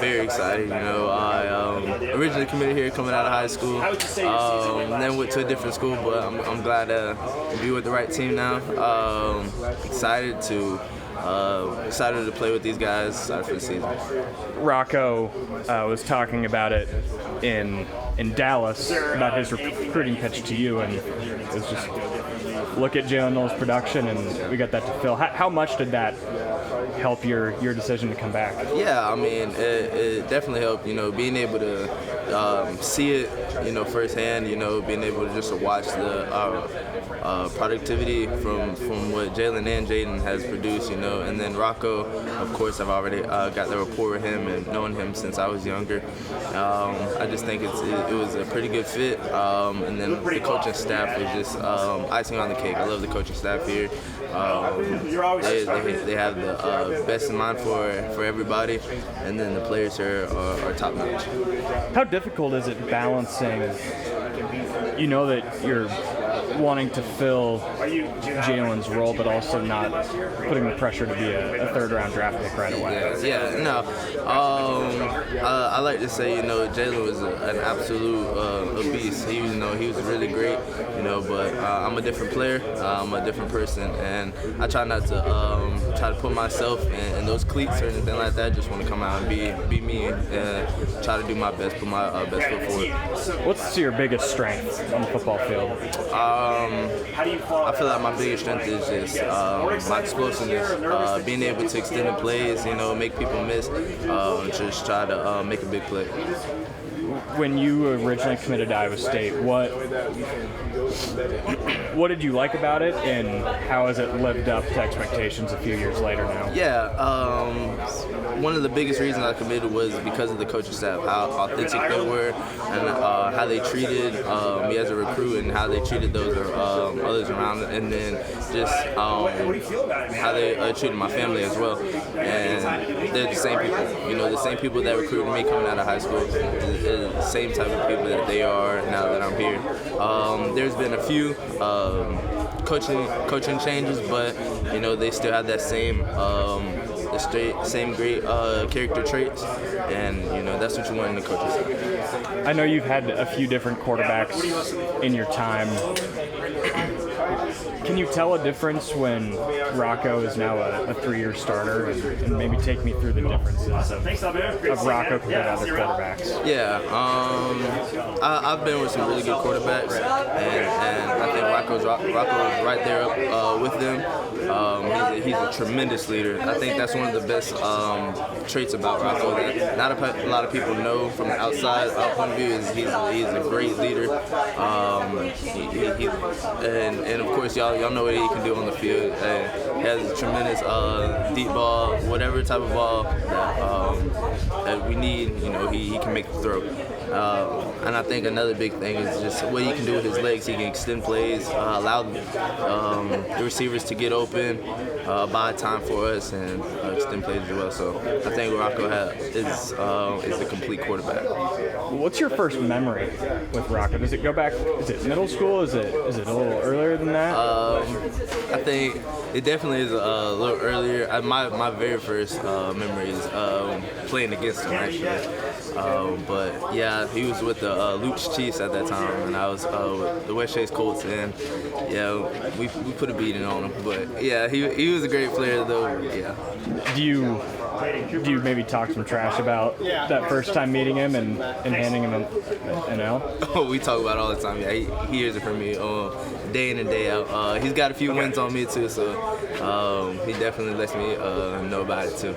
Very excited. I originally committed here coming out of high school, then went to a different school, but I'm glad to be with the right team now. Excited to play with these guys. Excited for the season. Rocco was talking about it in Dallas about his recruiting pitch to you, and it was just look at Jaylen Noel's production, and we got that to fill. How much did that help your decision to come back? Yeah, I mean, it definitely helped. Being able to see it, firsthand. Being able to just watch the productivity from what Jaylen and Jayden has produced. And then Rocco, of course, I've already got the rapport with him and known him since I was younger. I just think it was a pretty good fit. And then the coaching staff was just icing on the cake. I love the coaching staff here. They have the best in mind for everybody, and then the players are top notch. How difficult is it balancing? That you're wanting to fill Jaylen's role, but also not putting the pressure to be a third-round draft pick right away. I like to say, Jaylen was an absolute a beast. He was really great, but I'm a different player. I'm a different person, and I try not to put myself in those cleats or anything like that. I just want to come out and be me and try to do my best, put my best foot forward. What's your biggest strength on the football field? I feel like my biggest strength is just my explosiveness, being able to extend the plays, make people miss, just try to make a big play. When you originally committed to Iowa State, what did you like about it, and how has it lived up to expectations a few years later now? Yeah, one of the biggest reasons I committed was because of the coaching staff, how authentic they were, and how they treated me as a recruit, and how they treated those others around, and then just how they treated my family as well. And they're the same people, the same people that recruited me coming out of high school. The same type of people that they are now that I'm here. There's been a few coaching changes, but they still have that same great character traits, and that's what you want in the coaches. I know you've had a few different quarterbacks in your time. Can you tell a difference when Rocco is now a 3-year starter, and maybe take me through the differences of Rocco compared to other quarterbacks? Yeah, I've been with some really good quarterbacks, and I think Rocco's right there up with them. He's a tremendous leader. I think that's one of the best traits about Rocco that not a lot of people know from the outside point of view. Is he's a great leader, and of course y'all know what he can do on the field. He has a tremendous deep ball, whatever type of ball that we need. He can make the throw. And I think another big thing is just what he can do with his legs. He can extend plays, allow the receivers to get open, buy time for us, and extend plays as well. So I think Rocco is a complete quarterback. What's your first memory with Rocco? Does it go back? Is it middle school? Is it a little earlier than that? I think it definitely is a little earlier. My very first memory is playing against him, actually. But yeah, he was with the Luch Chiefs at that time, and I was with the West Chase Colts, and yeah, we put a beating on him. But yeah, he was a great player, though. Yeah. Do you maybe talk some trash about that first time meeting him and handing him an L? Oh, we talk about it all the time. Yeah, he hears it from me day in and day out. He's got a few wins on me too, so he definitely lets me know about it too.